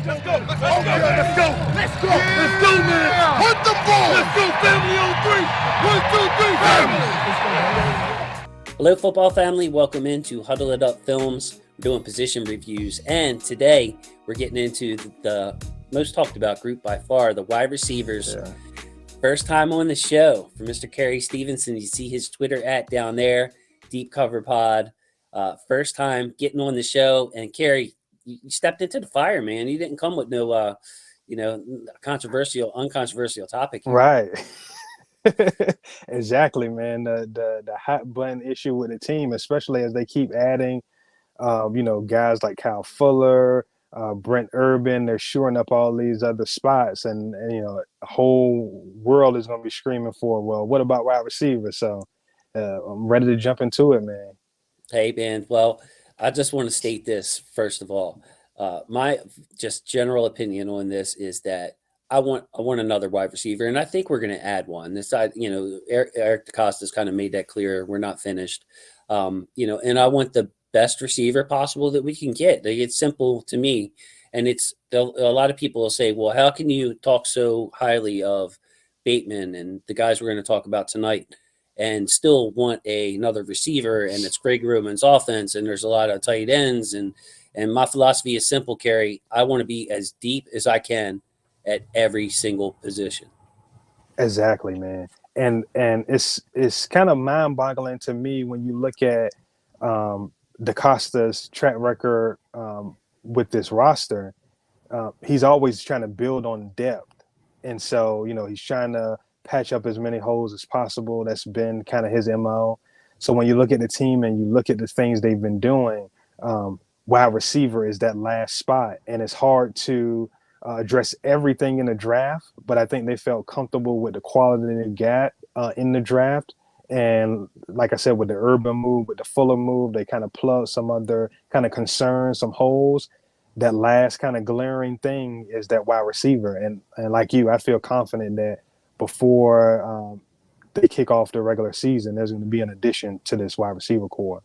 Let's go. Let's go. Let's go. Let's go, man. Hunt the ball. Let's go, family on 3. 1, 2, 3, family. Hello, football family. Welcome into Huddle It Up Films. We're doing position reviews. And today we're getting into the most talked about group by far, the wide receivers. Yeah. First time on the show for Mr. Carey Stevenson. You see his Twitter @ down there, Deep Cover Pod. First time getting on the show. And Carey, you stepped into the fire, man. You didn't come with no, uncontroversial topic here. Right. Exactly, man. The hot button issue with the team, especially as they keep adding, guys like Kyle Fuller, Brent Urban. They're shoring up all these other spots, and the whole world is going to be screaming for, well, what about wide receivers? So I'm ready to jump into it, man. Hey, man. Well, I just want to state this first of all. My just general opinion on this is that I want another wide receiver, and I think we're going to add one. This side, Eric DeCosta's kind of made that clear. We're not finished, and I want the best receiver possible that we can get. It's simple to me, and a lot of people will say, well, how can you talk so highly of Bateman and the guys we're going to talk about tonight and still want another receiver? And it's Greg Roman's offense, and there's a lot of tight ends, and my philosophy is simple, Carey. I want to be as deep as I can at every single position. Exactly, man. And it's kind of mind-boggling to me when you look at DeCosta's track record with this roster. He's always trying to build on depth. And so, he's trying to patch up as many holes as possible. That's been kind of his MO. So when you look at the team and you look at the things they've been doing, wide receiver is that last spot. And it's hard to address everything in the draft, but I think they felt comfortable with the quality they got in the draft. And like I said, with the Urban move, with the Fuller move, they kind of plugged some other kind of concerns, some holes. That last kind of glaring thing is that wide receiver. And like you, I feel confident that before they kick off the regular season, there's going to be an addition to this wide receiver core.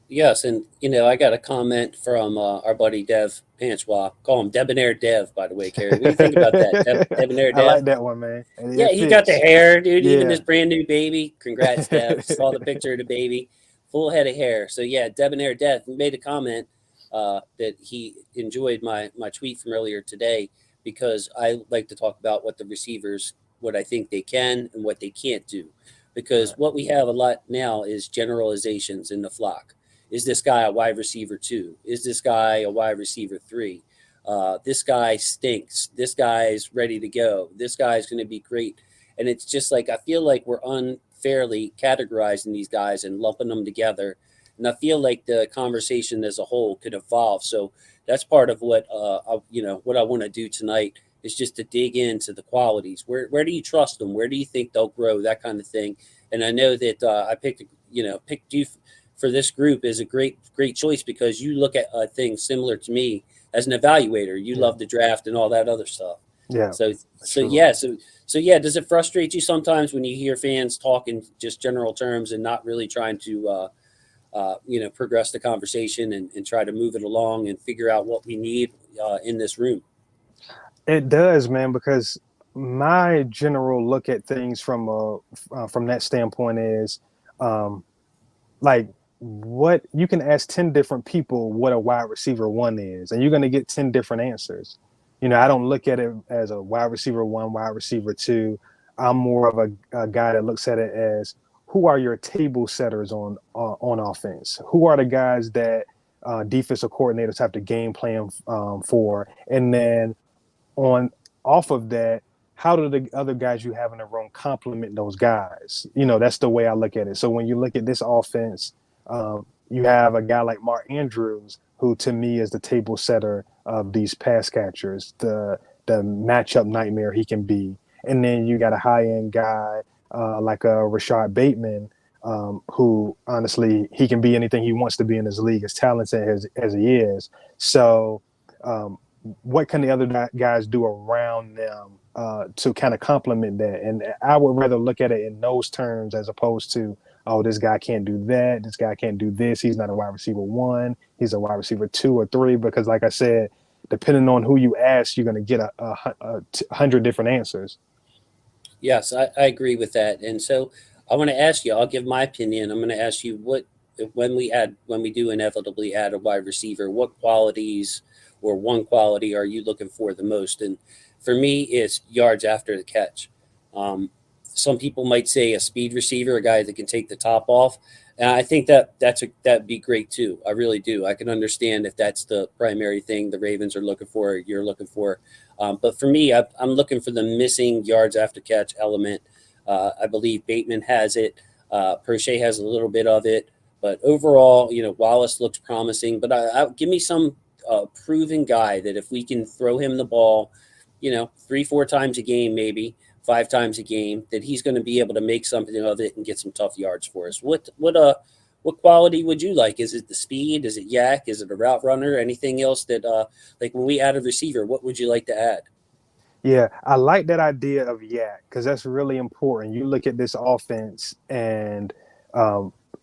Yes, and I got a comment from our buddy Dev Panchwa. Call him Debonair Dev, by the way, Carey. What do you think about that? Debonair Dev. I like that one, man. He got the hair, dude. Yeah. Even this brand new baby. Congrats, Dev. Saw the picture of the baby, full head of hair. So yeah, Debonair Dev made a comment that he enjoyed my tweet from earlier today because I like to talk about what the receivers, what I think they can and what they can't do, because what we have a lot now is generalizations in the flock. Is this guy a wide receiver 2? Is this guy a wide receiver 3? This guy stinks. This guy's ready to go. This guy's going to be great. And it's just like, I feel like we're unfairly categorizing these guys and lumping them together. And I feel like the conversation as a whole could evolve. So that's part of what, what I want to do tonight is just to dig into the qualities. Where do you trust them? Where do you think they'll grow? That kind of thing. And I know that I picked you for this group is a great choice because you look at things similar to me as an evaluator. You love the draft and all that other stuff. Yeah. So does it frustrate you sometimes when you hear fans talk in just general terms and not really trying to, progress the conversation and try to move it along and figure out what we need in this room? It does, man, because my general look at things from that standpoint is what you can ask 10 different people what a wide receiver 1 is, and you're going to get 10 different answers. I don't look at it as a wide receiver 1, wide receiver 2. I'm more of a guy that looks at it as who are your table setters on offense? Who are the guys that defensive coordinators have to game plan for? And then off of that, how do the other guys you have in the room complement those guys? That's the way I look at it. So when you look at this offense, you have a guy like Mark Andrews, who to me is the table setter of these pass catchers, the matchup nightmare he can be. And then you got a high-end guy like Rashad Bateman, who honestly, he can be anything he wants to be in this league, as talented as he is. So what can the other guys do around them to kind of complement that? And I would rather look at it in those terms as opposed to, oh, this guy can't do that. This guy can't do this. He's not a wide receiver 1. He's a wide receiver 2 or 3. Because like I said, depending on who you ask, you're going to get a 100 different answers. Yes, I agree with that. And so I want to ask you, I'll give my opinion. I'm going to ask you when we do inevitably add a wide receiver, what qualities or one quality are you looking for the most? And for me, it's yards after the catch. Some people might say a speed receiver, a guy that can take the top off. And I think that'd be great too. I really do. I can understand if that's the primary thing the Ravens are looking for, you're looking for. But for me, I'm looking for the missing yards after catch element. I believe Bateman has it. Proche has a little bit of it. But overall, Wallace looks promising. But give me some proven guy that if we can throw him the ball, 3-4 times a game, maybe 5 times a game, that he's going to be able to make something of it and get some tough yards for us. What quality would you like? Is it the speed? Is it yak? Is it a route runner? Anything else that like when we add a receiver, what would you like to add? Yeah, I like that idea of yak because that's really important. You look at this offense, and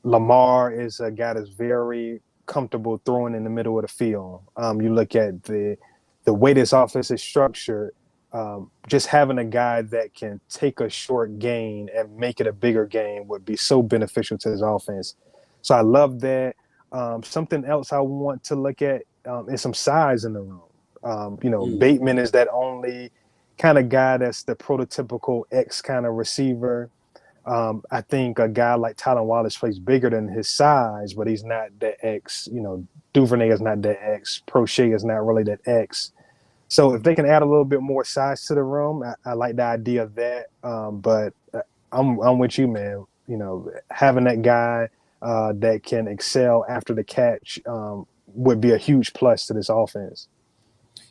Lamar is a guy that's very comfortable throwing in the middle of the field. You look at the way this offense is structured. Just having a guy that can take a short gain and make it a bigger gain would be so beneficial to this offense. So I love that. Something else I want to look at is some size in the room. Bateman is that only kind of guy that's the prototypical X kind of receiver. I think a guy like Tylan Wallace plays bigger than his size, but he's not that X. Duvernay is not that X. Proche is not really that X. So if they can add a little bit more size to the room, I like the idea of that. But I'm with you, man. Having that guy that can excel after the catch would be a huge plus to this offense.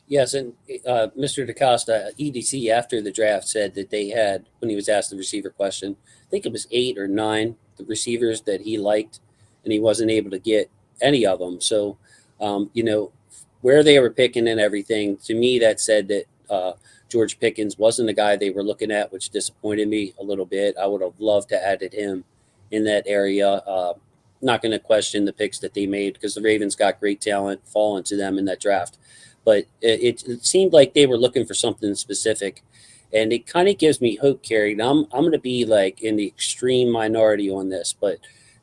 Yes, and Mr. DaCosta, EDC, after the draft, said that they had, when he was asked the receiver question, I think it was 8 or 9, the receivers that he liked, and he wasn't able to get any of them. So, where they were picking and everything, to me, that said that George Pickens wasn't the guy they were looking at, which disappointed me a little bit. I would have loved to added him in that area. Not going to question the picks that they made because the Ravens got great talent falling to them in that draft. But it seemed like they were looking for something specific. And it kind of gives me hope, Carey. Now, I'm going to be like in the extreme minority on this, but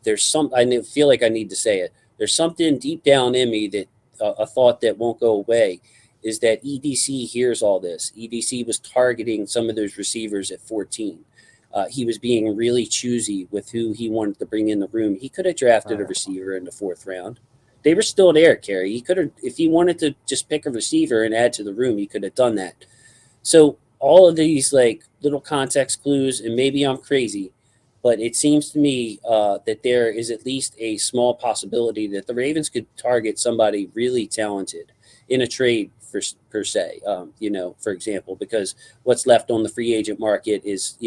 I feel like I need to say it. There's something deep down in me that a thought that won't go away is that EDC hears all this. EDC was targeting some of those receivers at 14. He was being really choosy with who he wanted to bring in the room. He could have drafted a receiver in the 4th round. They were still there, Carey. He could have, if he wanted to just pick a receiver and add to the room, he could have done that. So all of these like little context clues, and maybe I'm crazy, but it seems to me that there is at least a small possibility that the Ravens could target somebody really talented in a trade per se, for example, because what's left on the free agent market is,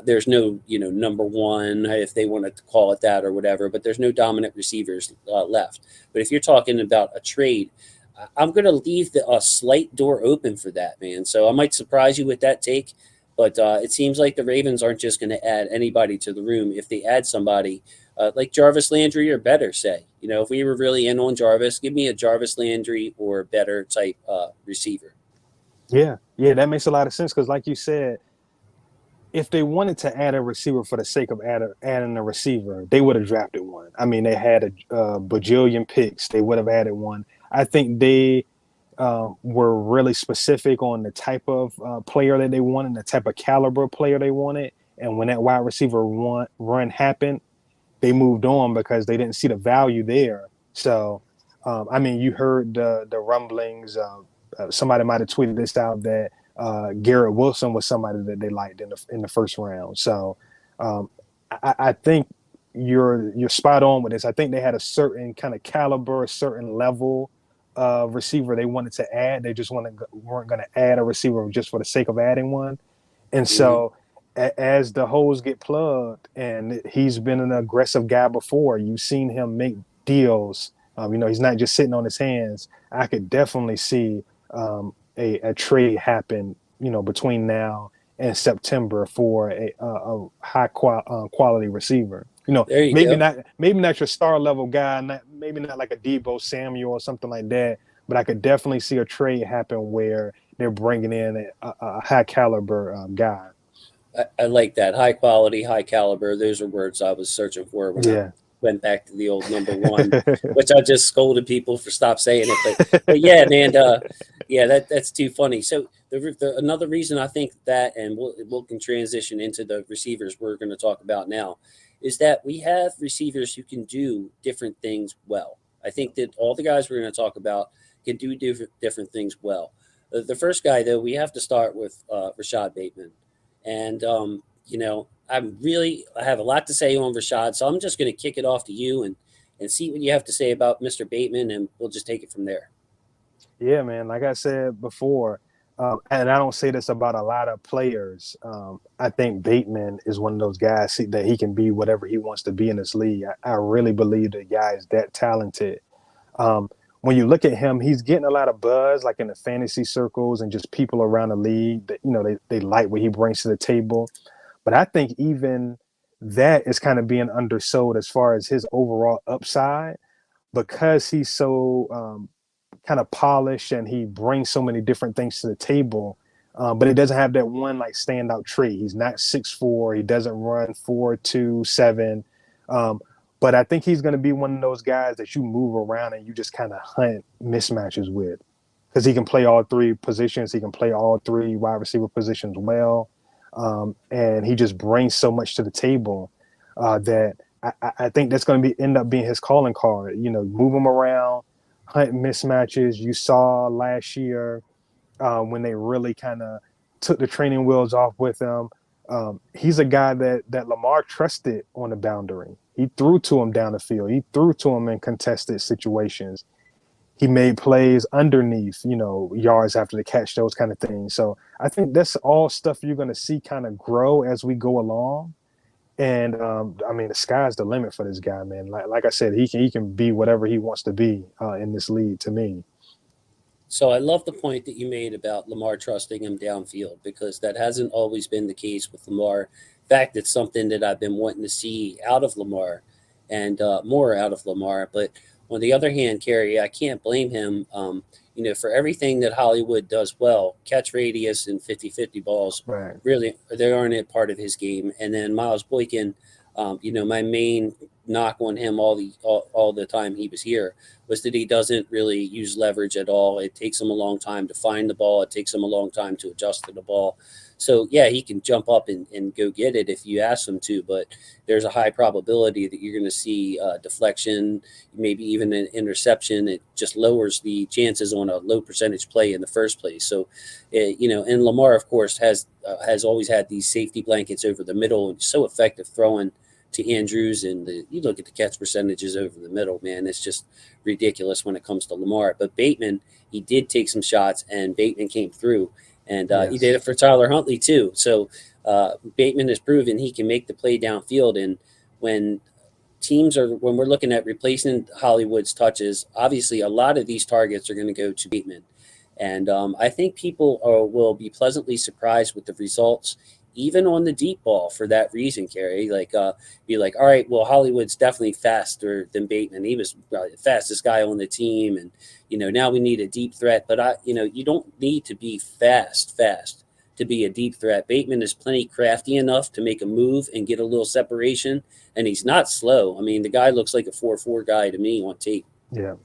there's no, number one, if they want to call it that or whatever, but there's no dominant receivers left. But if you're talking about a trade, I'm going to leave a slight door open for that, man. So I might surprise you with that take. But it seems like the Ravens aren't just going to add anybody to the room. If they add somebody like Jarvis Landry or better, say, if we were really in on Jarvis, give me a Jarvis Landry or better type receiver. Yeah, that makes a lot of sense because like you said, if they wanted to add a receiver for the sake of adding a receiver, they would have drafted one. I mean, they had a bajillion picks. They would have added one. I think they were really specific on the type of player that they wanted, the type of caliber player they wanted. And when that wide receiver run happened, they moved on because they didn't see the value there. So, you heard the rumblings. Somebody might have tweeted this out that Garrett Wilson was somebody that they liked in the first round. So, I think you're spot on with this. I think they had a certain kind of caliber, a certain level receiver they wanted to add. They just weren't going to add a receiver just for the sake of adding one. And so as the holes get plugged, and he's been an aggressive guy before, you've seen him make deals. He's not just sitting on his hands. I could definitely see a trade happen, between now and September for a high quality receiver. Maybe not your star level guy, maybe not like a Deebo Samuel or something like that, but I could definitely see a trade happen where they're bringing in a high caliber guy. I like that. High quality, high caliber. Those are words I was searching for when I Yeah. went back to the old number one, which I just scolded people for stop saying it. But yeah, man, yeah, that's too funny. So another reason I think that, and we'll can transition into the receivers we're going to talk about now, is that we have receivers who can do different things well. I think that all the guys we're going to talk about can do different things well. The first guy, though, we have to start with Rashad Bateman. And, I have a lot to say on Rashad, so I'm just going to kick it off to you and see what you have to say about Mr. Bateman, and we'll just take it from there. Yeah, man. Like I said before, and I don't say this about a lot of players. I think Bateman is one of those guys that he can be whatever he wants to be in this league. I really believe the guy is that talented. When you look at him, he's getting a lot of buzz, like in the fantasy circles and just people around the league that, they like what he brings to the table. But I think even that is kind of being undersold as far as his overall upside, because he's so kind of polished and he brings so many different things to the table. But he doesn't have that one like standout trait. He's not 6'4". He doesn't run 4.27. But I think he's going to be one of those guys that you move around and you just kind of hunt mismatches with, because he can play all three positions. He can play all three wide receiver positions well. And he just brings so much to the table that I think that's going to end up being his calling card. Move him around, hunt mismatches. You saw last year when they really kind of took the training wheels off with him. He's a guy that Lamar trusted on the boundary. He threw to him down the field. He threw to him in contested situations. He made plays underneath, yards after the catch, those kind of things. So I think that's all stuff you're going to see kind of grow as we go along. And the sky's the limit for this guy, man. Like I said, he can be whatever he wants to be in this league to me. So I love the point that you made about Lamar trusting him downfield, because that hasn't always been the case with Lamar. In fact, it's something that I've been wanting to see out of Lamar, and more out of Lamar. But on the other hand, Carey, I can't blame him, for everything that Hollywood does well. Catch radius and 50-50 balls, Right. Really, they aren't a part of his game. And then Miles Boykin, my main knock on him all the time he was here was that he doesn't really use leverage at all. It takes him a long time to find the ball. It takes him a long time to adjust to the ball. So, yeah, he can jump up and go get it if you ask him to, but there's a high probability that you're going to see deflection, maybe even an interception. It just lowers the chances on a low percentage play in the first place. So, and Lamar, of course, has always had these safety blankets over the middle, and so effective throwing to Andrews, and you look at the catch percentages over the middle, man, it's just ridiculous when it comes to Lamar. But Bateman, he did take some shots, and Bateman came through, and he did it for Tyler Huntley too. So Bateman has proven he can make the play downfield, and when we're looking at replacing Hollywood's touches, obviously a lot of these targets are going to go to Bateman, and I think people will be pleasantly surprised with the results, even on the deep ball, for that reason, Carey. Be like, all right, well, Hollywood's definitely faster than Bateman. He was probably the fastest guy on the team, and now we need a deep threat. But you don't need to be fast to be a deep threat. Bateman is plenty crafty enough to make a move and get a little separation, and he's not slow. I mean, the guy looks like a 4.4 guy to me on tape. Yeah,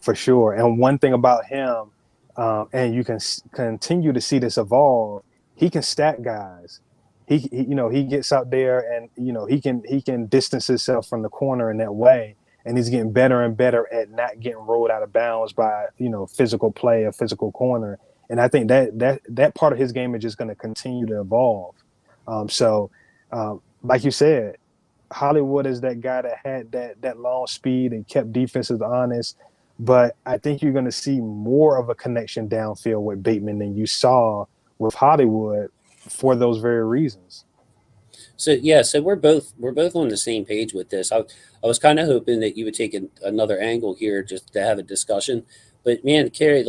for sure. And one thing about him, and you can continue to see this evolve, he can stack guys. He gets out there and he can distance himself from the corner in that way, and he's getting better and better at not getting rolled out of bounds by physical play, a physical corner. And I think that part of his game is just going to continue to evolve. Like you said, Hollywood is that guy that had that long speed and kept defenses honest. But I think you're going to see more of a connection downfield with Bateman than you saw with Hollywood for those very reasons. So we're both on the same page with this. I was kind of hoping that you would take another angle here just to have a discussion. But man, Carey,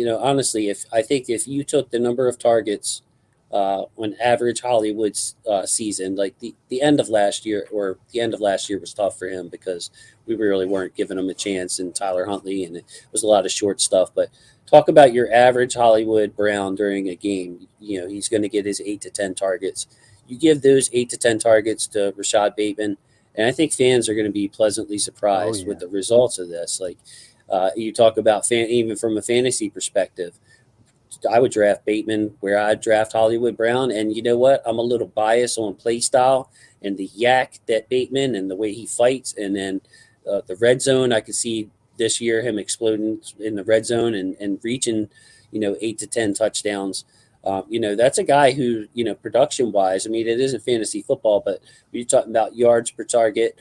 honestly, if you took the number of targets on average Hollywood's season. Like the end of last year, or the end of last year was tough for him because we really weren't giving him a chance, and Tyler Huntley, and it was a lot of short stuff. But talk about your average Hollywood Brown during a game. You know, he's going to get his 8 to 10 targets. You give those 8 to 10 targets to Rashad Bateman, and I think fans are going to be pleasantly surprised with the results of this. Like you talk about even from a fantasy perspective, I would draft Bateman where I'd draft Hollywood Brown. And you know what? I'm a little biased on play style and the yak that Bateman and the way he fights. And then the red zone, I could see this year him exploding in the red zone and reaching, 8 to 10 touchdowns. That's a guy who, production wise, I mean, it isn't fantasy football, but you're talking about yards per target,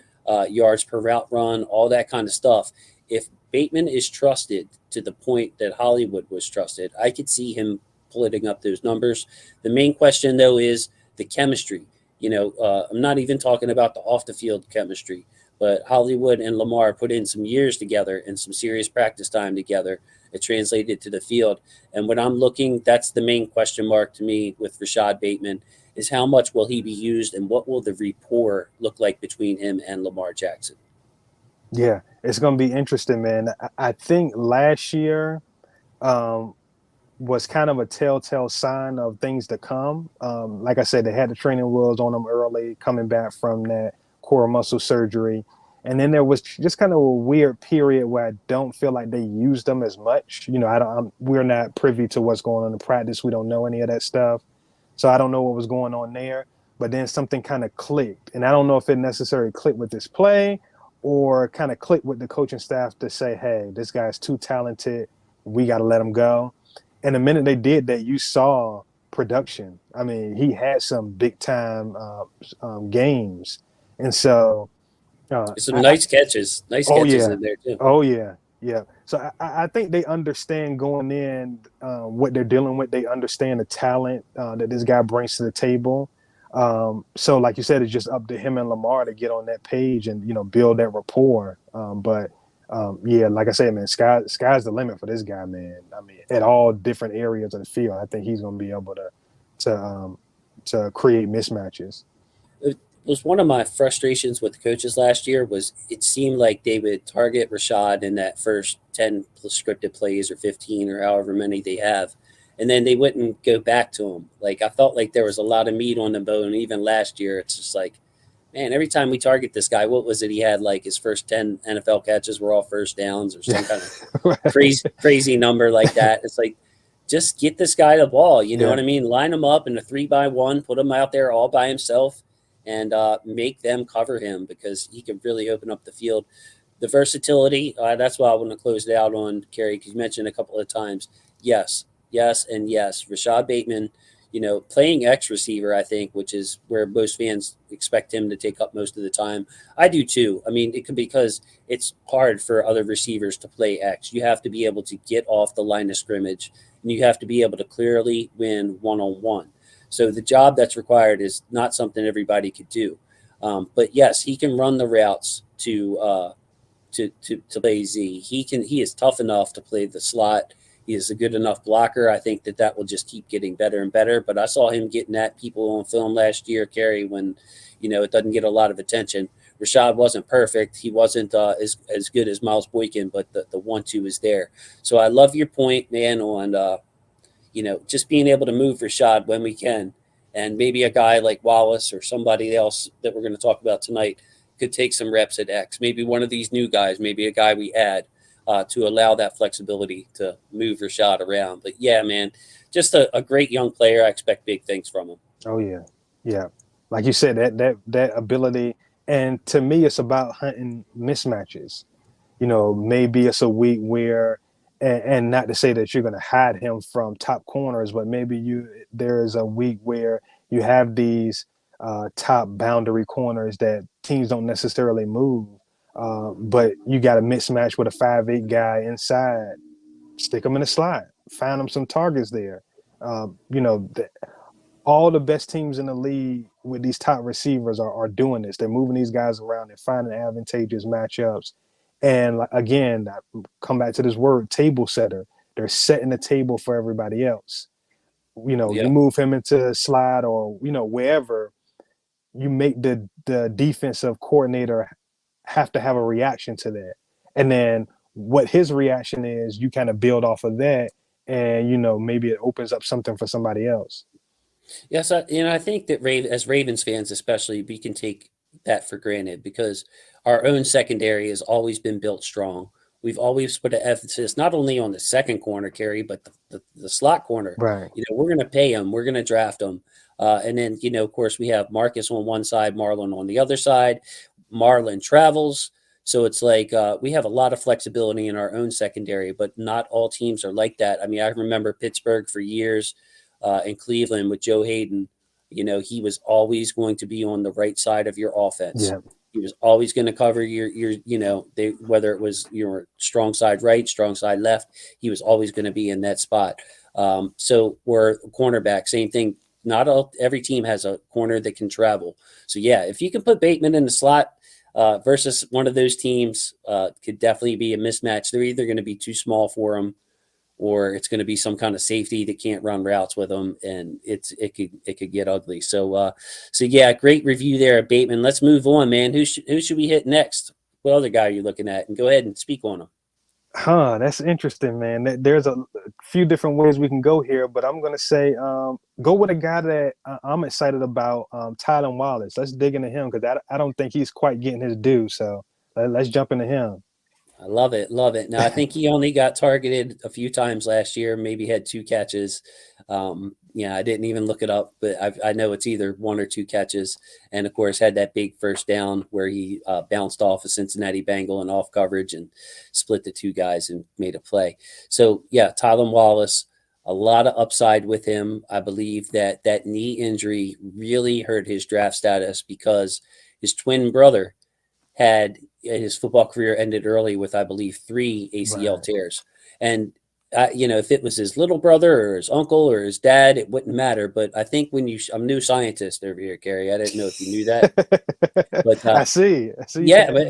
yards per route run, all that kind of stuff. If Bateman is trusted to the point that Hollywood was trusted, I could see him putting up those numbers. The main question, though, is the chemistry. I'm not even talking about the off the field chemistry, but Hollywood and Lamar put in some years together and some serious practice time together. It translated to the field. And when I'm looking, that's the main question mark to me with Rashad Bateman, is how much will he be used and what will the rapport look like between him and Lamar Jackson? Yeah, it's going to be interesting, man. I think last year was kind of a telltale sign of things to come. Like I said, they had the training wheels on them early, coming back from that core muscle surgery. And then there was just kind of a weird period where I don't feel like they used them as much. We're not privy to what's going on in practice. We don't know any of that stuff. So I don't know what was going on there. But then something kind of clicked. And I don't know if it necessarily clicked with this play or kind of clicked with the coaching staff to say, hey, this guy's too talented. We got to let him go. And the minute they did that, you saw production. I mean, he had some big time games. And so some nice catches in there too. Oh yeah. So I think they understand going in what they're dealing with. They understand the talent that this guy brings to the table. So like you said, it's just up to him and Lamar to get on that page and build that rapport. But like I said, man, sky's the limit for this guy, man. I mean, at all different areas of the field, I think he's going to be able to create mismatches. It was one of my frustrations with the coaches last year was it seemed like they would target Rashad in that first 10 scripted plays or 15 or however many they have, and then they wouldn't go back to him. Like, I felt like there was a lot of meat on the bone. Even last year, it's just like, man, every time we target this guy, what was it? He had like his first 10 NFL catches were all first downs or some kind of crazy number like that. It's like, just get this guy the ball. You know what I mean? Line him up in a 3-by-1, put him out there all by himself, and make them cover him because he can really open up the field. The versatility, that's why I want to close it out on, Carey, because you mentioned a couple of times. Yes, and yes. Rashad Bateman, playing X receiver, I think, which is where most fans expect him to take up most of the time. I do too. I mean, it could be because it's hard for other receivers to play X. You have to be able to get off the line of scrimmage, and you have to be able to clearly win one-on-one. So the job that's required is not something everybody could do. But yes, he can run the routes to play Z. He is tough enough to play the slot. He is a good enough blocker. I think that will just keep getting better and better. But I saw him getting at people on film last year, Carey, when it doesn't get a lot of attention. Rashad wasn't perfect. He wasn't as good as Miles Boykin, but the 1-2 is there. So I love your point, man, on just being able to move Rashad when we can. And maybe a guy like Wallace or somebody else that we're going to talk about tonight could take some reps at X. Maybe one of these new guys, maybe a guy we add to allow that flexibility to move Rashad around. But yeah, man, just a great young player. I expect big things from him. Oh yeah. Like you said, that ability. And to me, it's about hunting mismatches. Maybe it's a week where, and not to say that you're going to hide him from top corners, but maybe there is a week where you have these top boundary corners that teams don't necessarily move, but you got a mismatch with a 5'8" guy inside. Stick him in the slot, find him some targets there. All the best teams in the league with these top receivers are doing this. They're moving these guys around and finding advantageous matchups. And again, I come back to this word, table setter. They're setting the table for everybody else. you move him into slide or, wherever, you make the defensive coordinator have to have a reaction to that. And then what his reaction is, you kind of build off of that, and, maybe it opens up something for somebody else. Yes, I think that as Ravens fans especially, we can take that for granted because our own secondary has always been built strong. We've always put an emphasis not only on the second corner, Carey, but the slot corner. Right. We're going to pay them. We're going to draft them. And then, of course, we have Marcus on one side, Marlon on the other side. Marlon travels. So it's like we have a lot of flexibility in our own secondary, but not all teams are like that. I mean, I remember Pittsburgh for years in Cleveland with Joe Hayden. He was always going to be on the right side of your offense. Yeah. He was always going to cover your whether it was your strong side right, strong side left, he was always going to be in that spot. So we're cornerback, same thing. Not every team has a corner that can travel. So yeah, if you can put Bateman in the slot versus one of those teams, could definitely be a mismatch. They're either going to be too small for him, or it's going to be some kind of safety that can't run routes with them, and it could get ugly. So yeah, great review there of Bateman. Let's move on, man. Who should we hit next? What other guy are you looking at? And go ahead and speak on him. That's interesting, man. There's a few different ways we can go here, but I'm going to say go with a guy that I'm excited about, Tylan Wallace. Let's dig into him because I don't think he's quite getting his due. So let's jump into him. I love it. Now, I think he only got targeted a few times last year, maybe had 2 catches. I didn't even look it up, but I know it's either 1 or 2 catches. And, of course, had that big first down where he bounced off a Cincinnati Bengal and off coverage and split the 2 guys and made a play. So, yeah, Tylan Wallace, a lot of upside with him. I believe that knee injury really hurt his draft status because his twin brother had his football career ended early with, I believe, 3 ACL tears. And, if it was his little brother or his uncle or his dad, it wouldn't matter. But I think when I'm a new scientist over here, Carey, I didn't know if you knew that. But I see. Yeah, but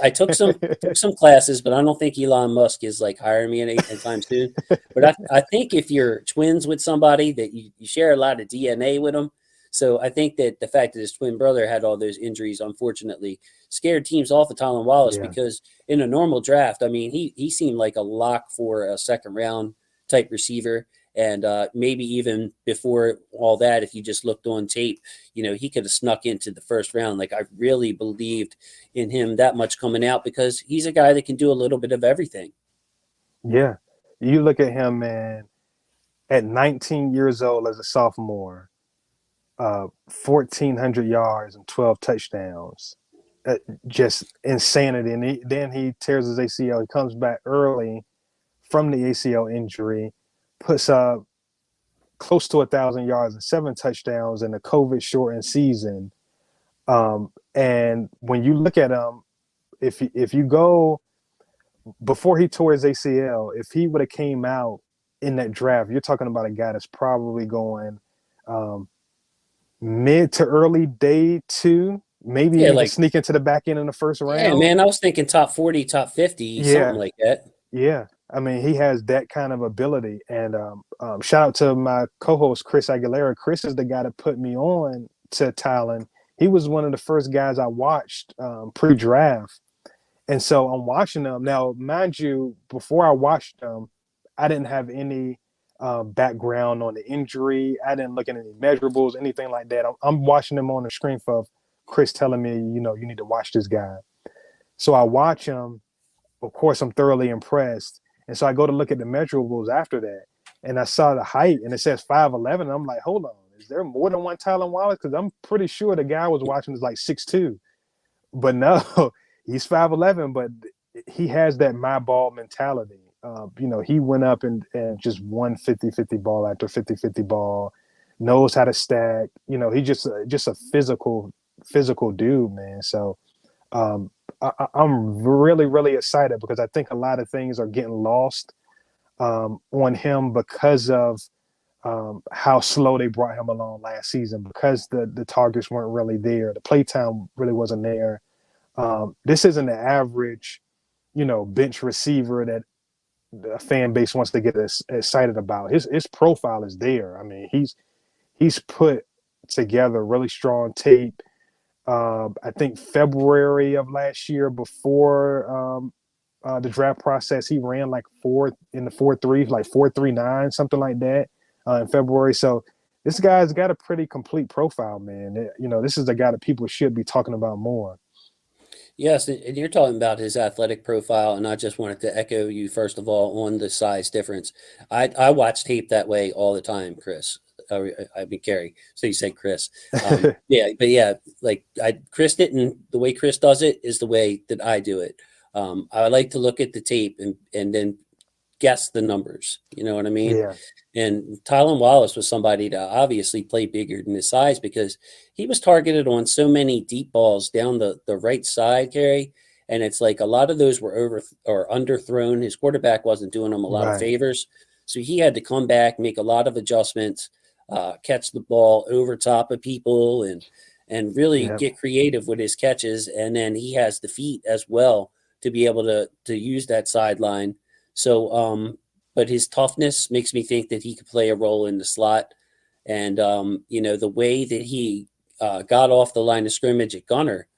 I took some classes, but I don't think Elon Musk is like hiring me anytime soon. But I think if you're twins with somebody that you share a lot of DNA with them. So I think that the fact that his twin brother had all those injuries, unfortunately, scared teams off of Tylan Wallace because in a normal draft, I mean, he seemed like a lock for a second round type receiver. And maybe even before all that, if you just looked on tape, he could have snuck into the first round. Like I really believed in him that much coming out because he's a guy that can do a little bit of everything. Yeah. You look at him, man, at 19 years old as a sophomore, 1,400 yards and 12 touchdowns. Just insanity. And then he tears his ACL. He comes back early from the ACL injury, puts up close to 1,000 yards and 7 touchdowns in a COVID-shortened season. And when you look at him, if you go before he tore his ACL, if he would have came out in that draft, you're talking about a guy that's probably going mid to early day 2, maybe even sneak into the back end in the first round. Yeah, man, I was thinking top 40, top 50, something like that. Yeah, I mean, he has that kind of ability. And shout out to my co-host, Chris Aguilera. Chris is the guy that put me on to Tylan. He was one of the first guys I watched pre-draft. And so I'm watching him. Now, mind you, before I watched him, I didn't have any background on the injury. I didn't look at any measurables, anything like that. I'm watching him on the screen for Chris telling me, you need to watch this guy. So I watch him. Of course, I'm thoroughly impressed. And so I go to look at the measurables after that. And I saw the height, and it says 5'11". And I'm like, hold on, is there more than one Tylan Wallace? Because I'm pretty sure the guy I was watching is like 6'2". But no, he's 5'11", but he has that my ball mentality. He went up and just won 50-50 ball after 50-50 ball, knows how to stack. He's just a physical dude, man. So I'm really, really excited because I think a lot of things are getting lost on him because of how slow they brought him along last season, because the targets weren't really there. The playtime really wasn't there. This isn't the average, bench receiver that the fan base wants to get excited about. His profile is there. I mean, he's put together really strong tape. I think February of last year, before the draft process, he ran like 4.3, like 4.39, something like that, in February. So this guy's got a pretty complete profile, man. This is the guy that people should be talking about more. Yes, and you're talking about his athletic profile, and I just wanted to echo you first of all on the size difference. I watch tape that way all the time, Chris. I mean Carey. So you say Chris. Yeah, but yeah, like Chris didn't. The way Chris does it is the way that I do it. I like to look at the tape and then guess the numbers. You know what I mean? Yeah. And Tylan Wallace was somebody to obviously play bigger than his size because he was targeted on so many deep balls down the right side, Carey. And it's like a lot of those were over or underthrown. His quarterback wasn't doing him a lot of favors. So he had to come back, make a lot of adjustments, catch the ball over top of people and really get creative with his catches. And then he has the feet as well to be able to use that sideline. So, but his toughness makes me think that he could play a role in the slot. And, the way that he got off the line of scrimmage at gunner,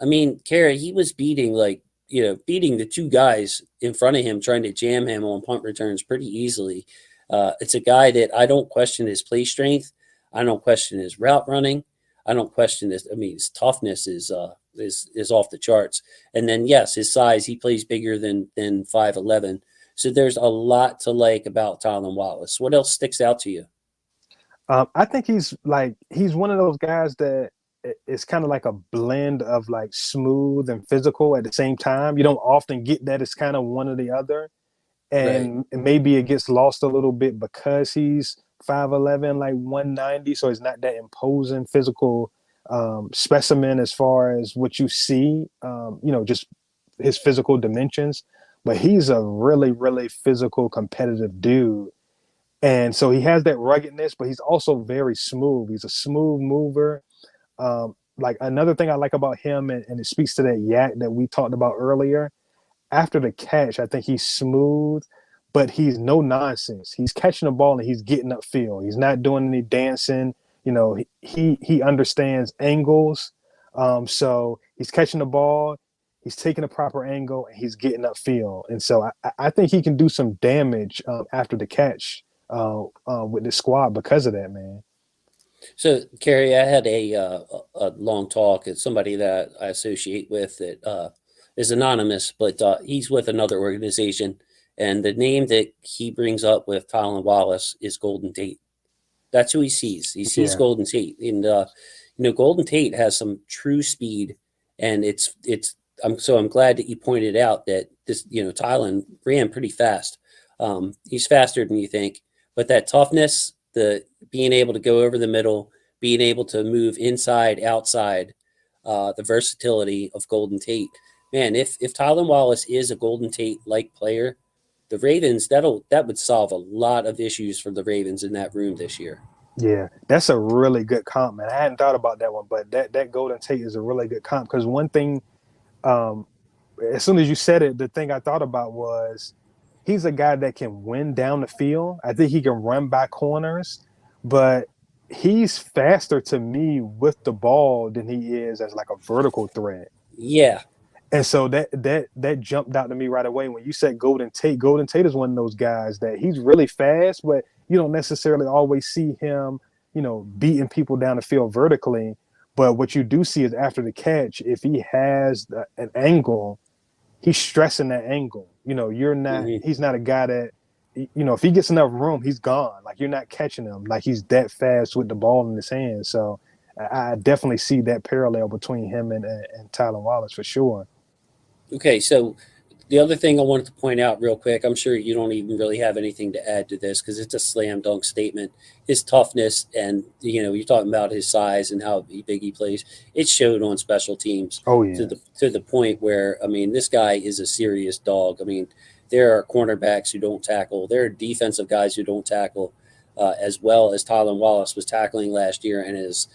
I mean, Carey, he was beating the two guys in front of him, trying to jam him on punt returns pretty easily. It's a guy that I don't question his play strength. I don't question his route running. I don't question this. I mean, his toughness is off the charts. And then, yes, his size, he plays bigger than 5'11". So there's a lot to like about Tylan Wallace. What else sticks out to you? I think he's one of those guys that it's kind of like a blend of like smooth and physical at the same time. You don't often get that. It's kind of one or the other. And maybe it gets lost a little bit because he's 5'11", like 190. So he's not that imposing physical specimen as far as what you see, just his physical dimensions. But he's a really, really physical, competitive dude. And so he has that ruggedness, but he's also very smooth. He's a smooth mover. Like another thing I like about him, and it speaks to that yak that we talked about earlier, after the catch, I think he's smooth, but he's no nonsense. He's catching the ball and he's getting upfield. He's not doing any dancing. He understands angles. So he's catching the ball, he's taking a proper angle, and he's getting upfield. And so I think he can do some damage after the catch with the squad because of that, man. So, Carey, I had a long talk with somebody that I associate with that is anonymous, but he's with another organization. And the name that he brings up with Tylan Wallace is Golden Tate. That's who he sees. He sees Golden Tate. And, Golden Tate has some true speed. And I'm glad that you pointed out that this, Tylan ran pretty fast. He's faster than you think. But that toughness, the being able to go over the middle, being able to move inside, outside, the versatility of Golden Tate. Man, if Tylan Wallace is a Golden Tate-like player, the Ravens, that would solve a lot of issues for the Ravens in that room this year. Yeah, that's a really good comp, man. I hadn't thought about that one, but that Golden Tate is a really good comp because one thing, as soon as you said it, the thing I thought about was he's a guy that can win down the field. I think he can run by corners, but he's faster to me with the ball than he is as like a vertical threat. Yeah. And so that jumped out to me right away when you said Golden Tate. Golden Tate is one of those guys that he's really fast, but you don't necessarily always see him, beating people down the field vertically. But what you do see is after the catch, if he has an angle, he's stressing that angle. You're not. Mm-hmm. He's not a guy that, if he gets enough room, he's gone. Like you're not catching him. Like he's that fast with the ball in his hand. So I definitely see that parallel between him and Tylan Wallace for sure. Okay, so the other thing I wanted to point out real quick, I'm sure you don't even really have anything to add to this because it's a slam dunk statement. His toughness and, you're talking about his size and how big he plays. It showed on special teams. Oh, yeah. To the point where, this guy is a serious dog. There are cornerbacks who don't tackle. There are defensive guys who don't tackle as well as Tylan Wallace was tackling last year and is,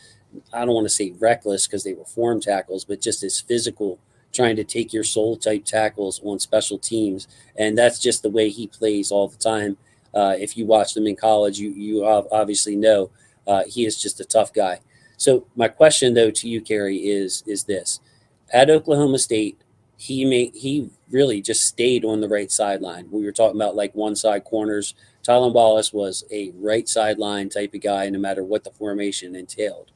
I don't want to say reckless because they were form tackles, but just his physical trying to take your soul type tackles on special teams. And that's just the way he plays all the time. If you watch them in college, you obviously know he is just a tough guy. So my question, though, to you, Carey, is this. At Oklahoma State, he really just stayed on the right sideline. We were talking about like one side corners. Tylan Wallace was a right sideline type of guy, no matter what the formation entailed.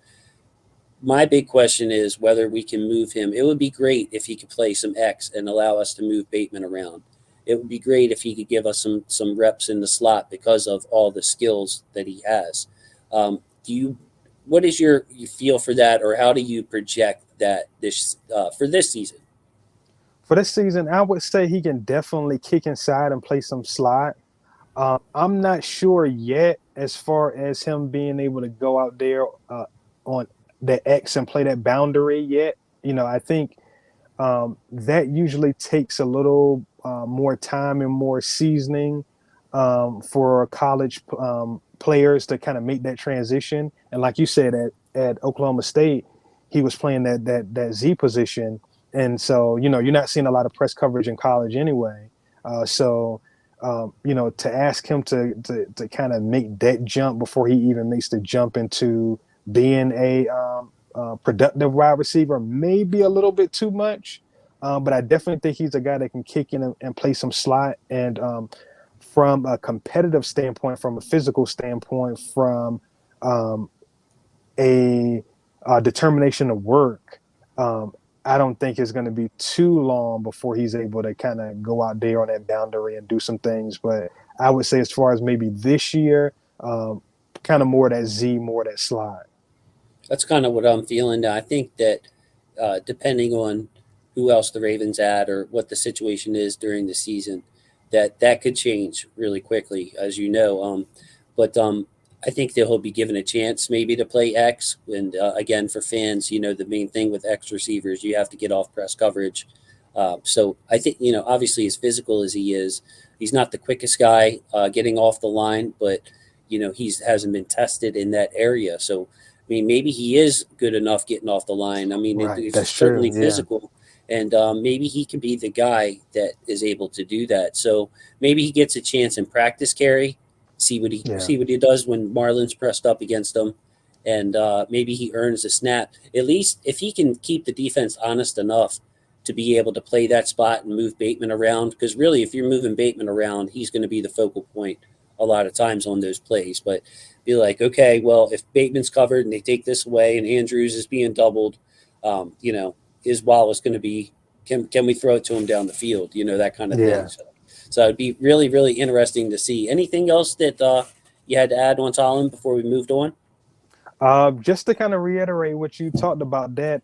My big question is whether we can move him. It would be great if he could play some X and allow us to move Bateman around. It would be great if he could give us some reps in the slot because of all the skills that he has. What is your feel for that, or how do you project that for this season? For this season, I would say he can definitely kick inside and play some slot. I'm not sure yet as far as him being able to go out there on the X and play that boundary yet. I think that usually takes a little more time and more seasoning for college players to kind of make that transition. And like you said, at Oklahoma State, he was playing that Z position. And so, you're not seeing a lot of press coverage in college anyway. To ask him to kind of make that jump before he even makes the jump into being a productive wide receiver may be a little bit too much. But I definitely think he's a guy that can kick in and play some slot. And from a competitive standpoint, from a physical standpoint, from a determination to work, I don't think it's going to be too long before he's able to kind of go out there on that boundary and do some things. But I would say as far as maybe this year, kind of more that Z, more that slide. That's kind of what I'm feeling now. I think that depending on who else the Ravens add or what the situation is during the season, that could change really quickly, as you know. But I think that he'll be given a chance maybe to play X. And again, for fans, the main thing with X receivers, you have to get off press coverage. So I think, obviously as physical as he is, he's not the quickest guy getting off the line, but, he hasn't been tested in that area. So, maybe he is good enough getting off the line. Right, he's certainly physical. And maybe he can be the guy that is able to do that. So maybe he gets a chance in practice, Carey, see what he does when Marlon's pressed up against him, and maybe he earns a snap. At least if he can keep the defense honest enough to be able to play that spot and move Bateman around, because really if you're moving Bateman around, he's going to be the focal point a lot of times on those plays. But be like, okay, well, if Bateman's covered and they take this away and Andrews is being doubled, is Wallace going to be, can we throw it to him down the field, that kind of thing. So it'd be really, really interesting to see. Anything else that you had to add on Tylan before we moved on? Just to kind of reiterate what you talked about, that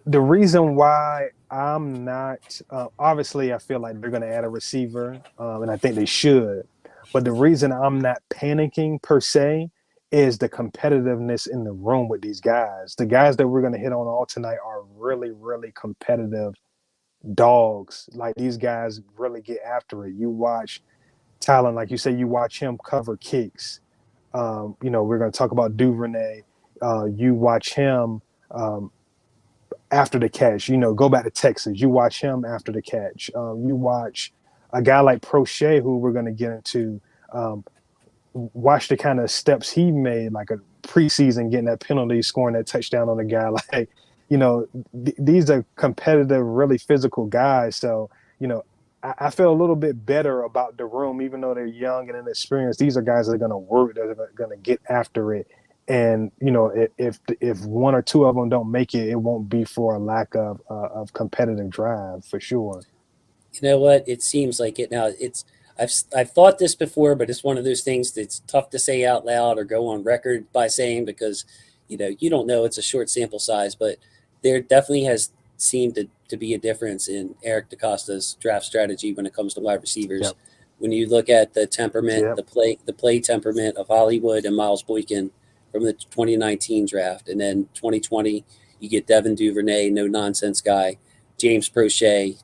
the reason why I'm not, obviously I feel like they're going to add a receiver, and I think they should. But the reason I'm not panicking per se is the competitiveness in the room with these guys. The guys that we're going to hit on all tonight are really, really competitive dogs. Like, these guys really get after it. You watch Tylan, like you say, you watch him cover kicks. We're going to talk about Duvernay. You watch him after the catch. Go back to Texas. You watch him after the catch. You watch a guy like Proche, who we're going to get into. Watch the kind of steps he made, like a preseason, getting that penalty, scoring that touchdown on a guy. Like, these are competitive, really physical guys. So, I feel a little bit better about the room, even though they're young and inexperienced. These are guys that are going to work, that are going to get after it. And, if one or two of them don't make it, it won't be for a lack of competitive drive, for sure. You know what? It seems like it now. I've thought this before, but it's one of those things that's tough to say out loud or go on record by saying, because, you don't know, it's a short sample size, but there definitely has seemed to be a difference in Eric DeCosta's draft strategy when it comes to wide receivers. Yep. When you look at the temperament, the play temperament of Hollywood and Miles Boykin from the 2019 draft, and then 2020, you get Devin Duvernay, no nonsense guy, James Proche,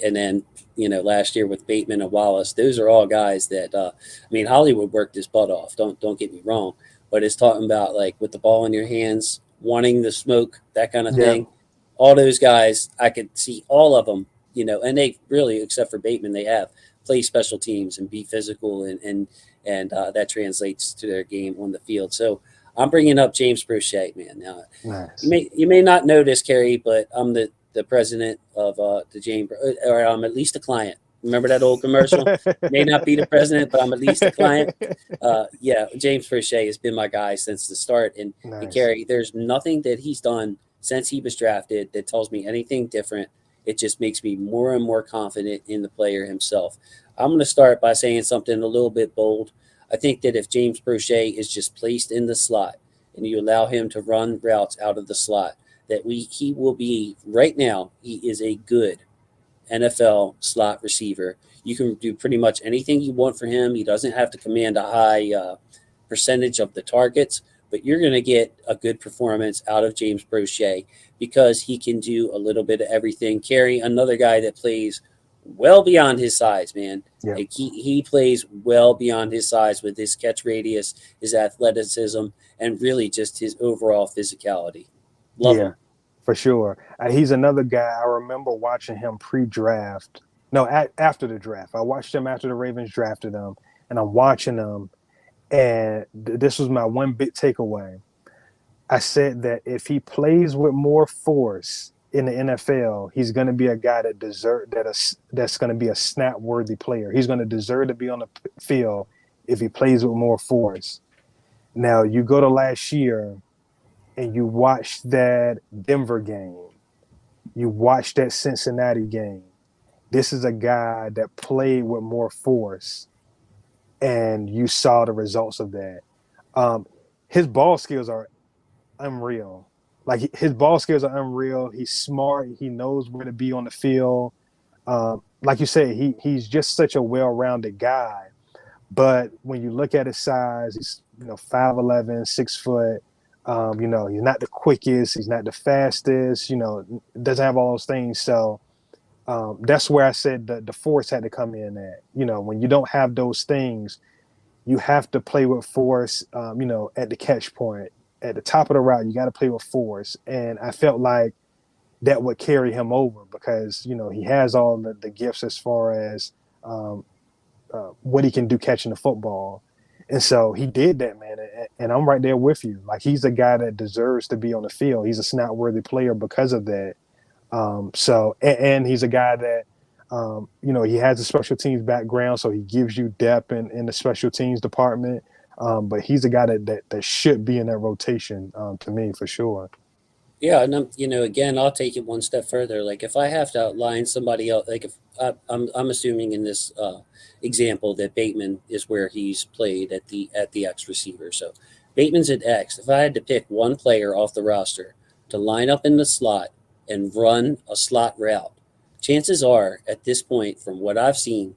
and then last year with Bateman and Wallace. Those are all guys that Hollywood worked his butt off. Don't get me wrong, but it's talking about, like, with the ball in your hands, wanting the smoke, that kind of thing. all those guys, I could see all of them, and they really, except for Bateman, they have play special teams and be physical, and that translates to their game on the field. So I'm bringing up James Proche, man. Now, Nice. you may not know this, Carey, but I'm the president of the James, or I'm at least a client. Remember that old commercial? May not be the president, but I'm at least a client. Yeah, James Proche has been my guy since the start. And Nice. Carey, there's nothing that he's done since he was drafted that tells me anything different. It just makes me more and more confident in the player himself. I'm going to start by saying something a little bit bold. I think that if James Proche is just placed in the slot and you allow him to run routes out of the slot, that he will be, right now, he is a good NFL slot receiver. You can do pretty much anything you want for him. He doesn't have to command a high percentage of the targets, but you're going to get a good performance out of James Proche because he can do a little bit of everything. Carey, another guy that plays well beyond his size, man. Yeah. Like he plays well beyond his size with his catch radius, his athleticism, and really just his overall physicality. Love him. For sure. He's another guy. I remember watching him pre-draft. No, after the draft. I watched him after the Ravens drafted him, and I'm watching him, and this was my one big takeaway. I said that if he plays with more force in the NFL, he's going to be a guy that's going to be a snap-worthy player. He's going to deserve to be on the field if he plays with more force. Now, you go to last year, and you watch that Denver game, you watch that Cincinnati game. This is a guy that played with more force, and you saw the results of that. His ball skills are unreal. Like, his ball skills are unreal. He's smart. He knows where to be on the field. Like you said, he's just such a well-rounded guy. But when you look at his size, he's 5'11", 6 foot. He's not the quickest, he's not the fastest, doesn't have all those things. So that's where I said the force had to come in at. When you don't have those things, you have to play with force, at the catch point. At the top of the route, you got to play with force. And I felt like that would carry him over because, he has all the gifts as far as what he can do catching the football. And so he did that, man. And I'm right there with you. Like, he's a guy that deserves to be on the field. He's a snap-worthy player because of that. And he's a guy that, he has a special teams background, so he gives you depth in the special teams department. But he's a guy that should be in that rotation, to me, for sure. Yeah, and again, I'll take it one step further. Like, if I have to outline somebody else, like if I'm assuming in this example that Bateman is where he's played at the X receiver. So Bateman's at X. If I had to pick one player off the roster to line up in the slot and run a slot route, chances are at this point, from what I've seen,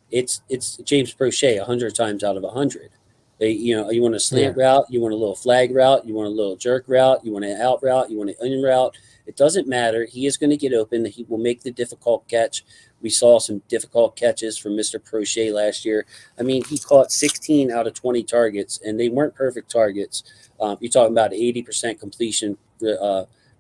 it's James Proche 100 times out of 100. You want a slant route, you want a little flag route, you want a little jerk route, you want an out route, you want an in route. It doesn't matter. He is going to get open. He will make the difficult catch. We saw some difficult catches from Mr. Proche last year. I mean, he caught 16 out of 20 targets, and they weren't perfect targets. You're talking about 80% completion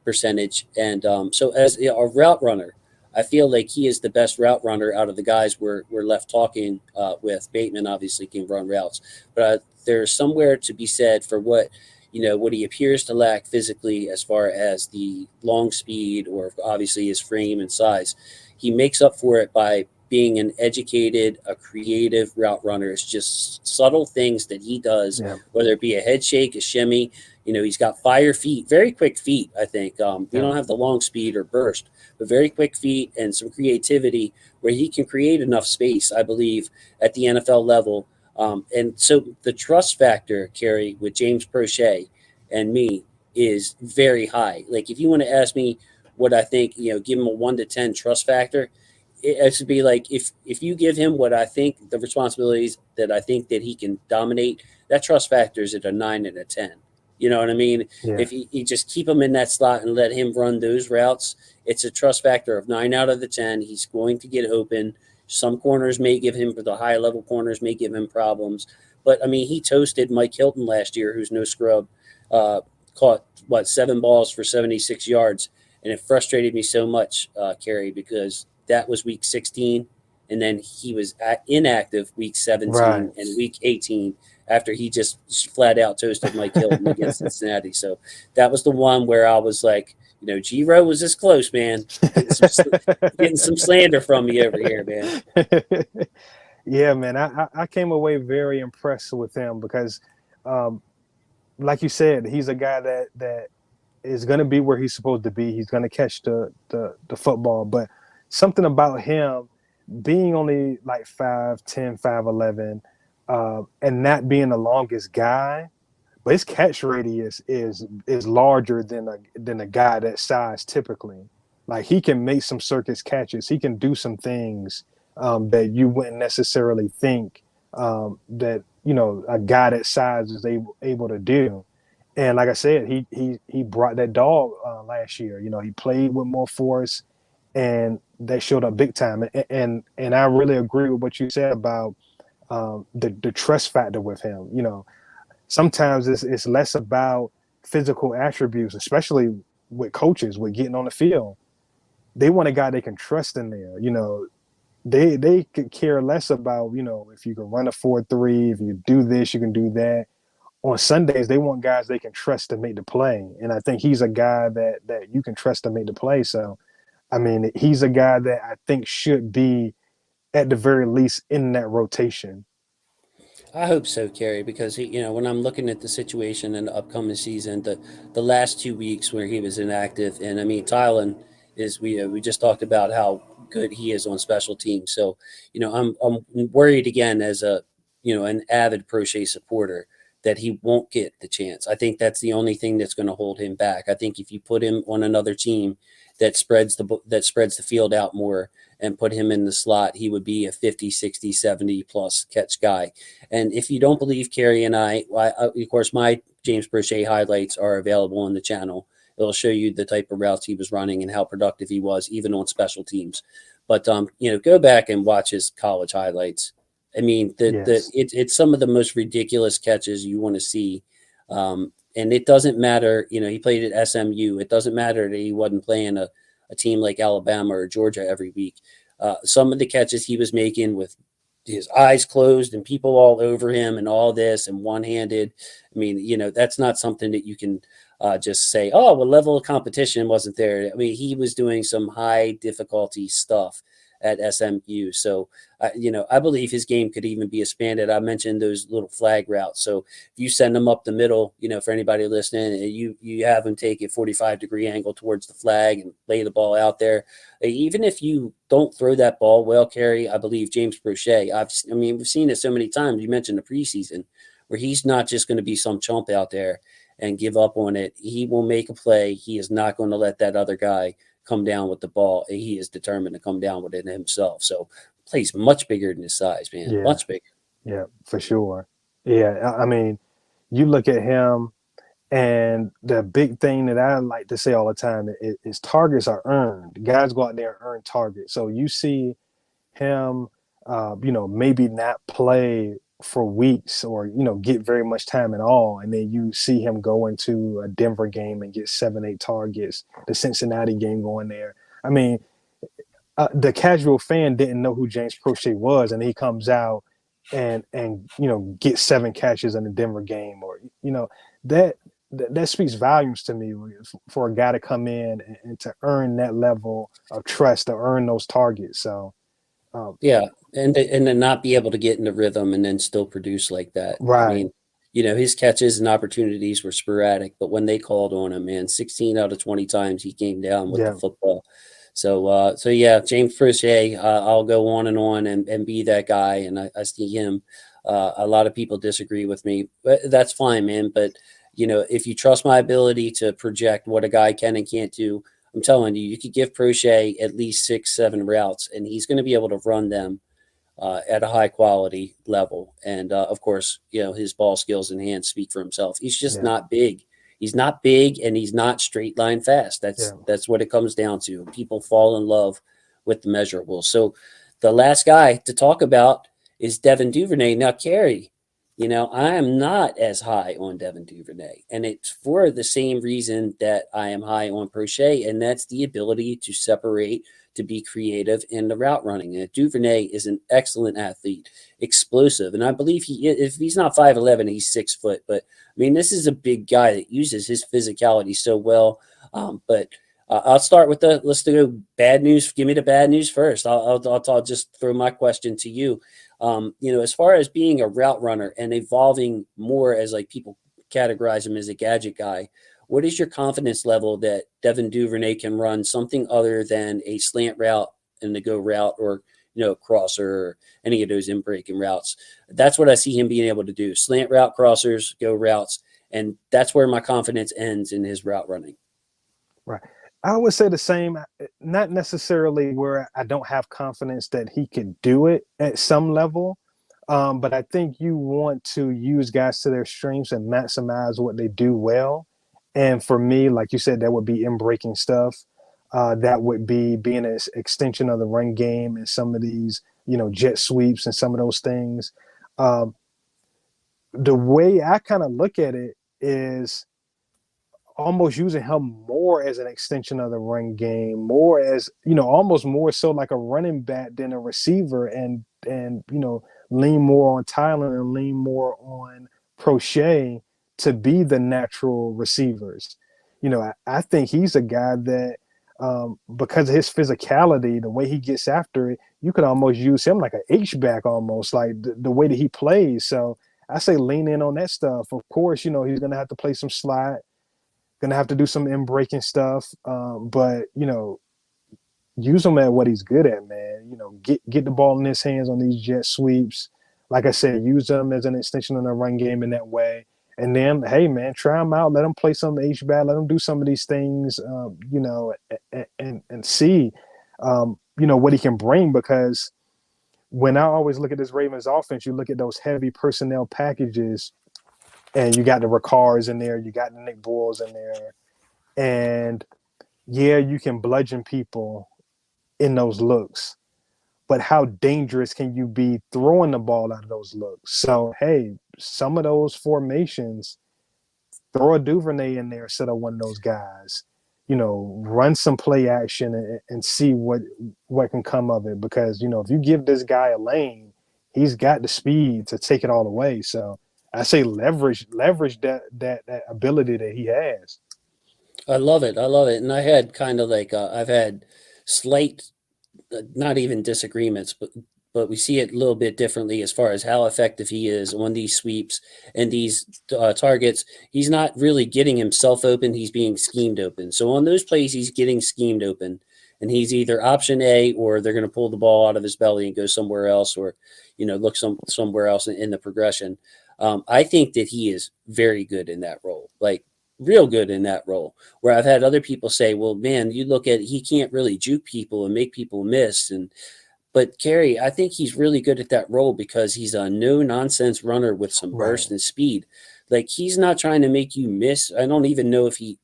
percentage. And so as a route runner, I feel like he is the best route runner out of the guys we're left talking with. Bateman obviously can run routes, but there's somewhere to be said for what he appears to lack physically as far as the long speed or obviously his frame and size. He makes up for it by being an educated, a creative route runner. It's just subtle things that he does, whether it be a head shake, a shimmy. He's got fire feet, very quick feet, I think. We don't have the long speed or burst, but very quick feet and some creativity where he can create enough space, I believe, at the NFL level. And so the trust factor, Carey, with James Proche and me is very high. Like, if you want to ask me what I think, give him a 1 to 10 trust factor, it should be like if you give him what I think the responsibilities that I think that he can dominate, that trust factor is at a 9 and a 10. You know what I mean? Yeah. If you just keep him in that slot and let him run those routes, it's a trust factor of 9 out of the 10. He's going to get open. Some corners may give him, the high level corners may give him problems. But I mean, he toasted Mike Hilton last year, who's no scrub, caught 7 balls for 76 yards. And it frustrated me so much, Carey, because that was week 16. And then he was inactive week 17 Right. and week 18 after he just flat out toasted Mike Hilton against Cincinnati. So that was the one where I was like, G-Row was this close, man. Getting some slander from me over here, man. Yeah, man. I came away very impressed with him because, like you said, he's a guy that is going to be where he's supposed to be. He's going to catch the football. But something about him being only like 5'10", 5'11", and not being the longest guy, but his catch radius is larger than a guy that size typically. Like he can make some circus catches. He can do some things that you wouldn't necessarily think that a guy that size is able to do. And like I said, he brought that dog last year. He played with more force, and that showed up big time. And I really agree with what you said about the trust factor with him. Sometimes it's less about physical attributes, especially with coaches, with getting on the field. They want a guy they can trust in there. They could care less about, if you can run a 4.3, if you do this, you can do that. On Sundays, they want guys they can trust to make the play. And I think he's a guy that you can trust to make the play. So, I mean, he's a guy that I think should be, at the very least, in that rotation. I hope so, Carey, because when I'm looking at the situation in the upcoming season, the last 2 weeks where he was inactive, and I mean Tylan is we just talked about how good he is on special teams. So I'm worried again as an avid Proche supporter that he won't get the chance. I think that's the only thing that's going to hold him back. I think if you put him on another team that spreads the field out more and put him in the slot, he would be a 50, 60, 70 plus catch guy. And if you don't believe Carey and I, of course, my James Proche highlights are available on the channel. It'll show you the type of routes he was running and how productive he was, even on special teams. But go back and watch his college highlights. I mean, it's some of the most ridiculous catches you want to see. And it doesn't matter, he played at SMU. It doesn't matter that he wasn't playing a team like Alabama or Georgia every week. Some of the catches he was making with his eyes closed and people all over him and all this and one-handed. I mean, that's not something that you can just say, oh, well, level of competition wasn't there. I mean, he was doing some high difficulty stuff at SMU. So, I believe his game could even be expanded. I mentioned those little flag routes. So if you send them up the middle, for anybody listening, you have him take a 45-degree angle towards the flag and lay the ball out there. Even if you don't throw that ball well, Carey, I believe James Proche, we've seen it so many times. You mentioned the preseason where he's not just going to be some chump out there and give up on it. He will make a play. He is not going to let that other guy come down with the ball. He is determined to come down with it himself. So plays much bigger than his size, man. Yeah. Much bigger. Yeah, for sure. Yeah, I mean, you look at him, and the big thing that I like to say all the time is targets are earned. Guys go out there and earn targets. So you see him, maybe not play for weeks or, get very much time at all. And then you see him go into a Denver game and get 7, 8 targets, the Cincinnati game going there. I mean, the casual fan didn't know who James Proche was, and he comes out and gets 7 catches in the Denver game, or that speaks volumes to me for a guy to come in and to earn that level of trust, to earn those targets. So yeah, and to not be able to get in the rhythm and then still produce like that. Right. I mean, his catches and opportunities were sporadic, but when they called on him, man, 16 out of 20 times he came down with the football. So yeah, James Proche, I'll go on and be that guy. And I see him. A lot of people disagree with me, but that's fine, man. But, if you trust my ability to project what a guy can and can't do, I'm telling you, you could give Proche at least 6, 7 routes, and he's going to be able to run them at a high quality level. And of course, his ball skills and hands speak for himself. He's just not big. He's not big, and he's not straight line fast. That's what it comes down to. People fall in love with the measurables. So the last guy to talk about is Devin Duvernay. Now, Carey, I am not as high on Devin Duvernay, and it's for the same reason that I am high on Proche, and that's the ability to separate, to be creative in the route running. And Duvernay is an excellent athlete, explosive, and I believe if he's not 5'11", he's 6 foot. But I mean, this is a big guy that uses his physicality so well. But I'll start with let's do bad news. Give me the bad news first. I'll just throw my question to you. As far as being a route runner and evolving more as like people categorize him as a gadget guy, what is your confidence level that Devin Duvernay can run something other than a slant route and the go route, or crosser, or any of those in breaking routes? That's what I see him being able to do: slant route, crossers, go routes, and that's where my confidence ends in his route running. Right. I would say the same, not necessarily where I don't have confidence that he could do it at some level, but I think you want to use guys to their strengths and maximize what they do well. And for me, like you said, that would be in breaking stuff. That would be being an extension of the run game and some of these, jet sweeps and some of those things. The way I kind of look at it is almost using him more as an extension of the run game, more as, almost more so like a running back than a receiver, and lean more on Tylan and lean more on Proche to be the natural receivers. I think he's a guy that, because of his physicality, the way he gets after it, you could almost use him like an H-back, almost like the way that he plays. So I say lean in on that stuff. Of course, he's going to have to play some slide, going to have to do some in-breaking stuff, but, use him at what he's good at, man. Get the ball in his hands on these jet sweeps. Like I said, use them as an extension of the run game in that way. And then, hey, man, try him out. Let him play some H-back. Let him do some of these things, and see, what he can bring. Because when I always look at this Ravens offense, you look at those heavy personnel packages, and you got the Ricards in there, you got the Nick Boyles in there. And, yeah, you can bludgeon people in those looks. But how dangerous can you be throwing the ball out of those looks? So, hey, some of those formations, throw a Duvernay in there instead of one of those guys. Run some play action and see what can come of it. Because, if you give this guy a lane, he's got the speed to take it all away. So I say leverage that ability that he has. I love it. And I had kind of like I've had slight, not even disagreements, but we see it a little bit differently as far as how effective he is on these sweeps and these targets. He's not really getting himself open. He's being schemed open. So on those plays, he's getting schemed open, and he's either option A, or they're going to pull the ball out of his belly and go somewhere else, or, look somewhere else in the progression. I think that he is very good in that role. Like, real good in that role, where I've had other people say, well, man, you look at, he can't really juke people and make people miss. But Carey, I think he's really good at that role because he's a no nonsense runner with some burst and speed. Like, he's not trying to make you miss. I don't even know if he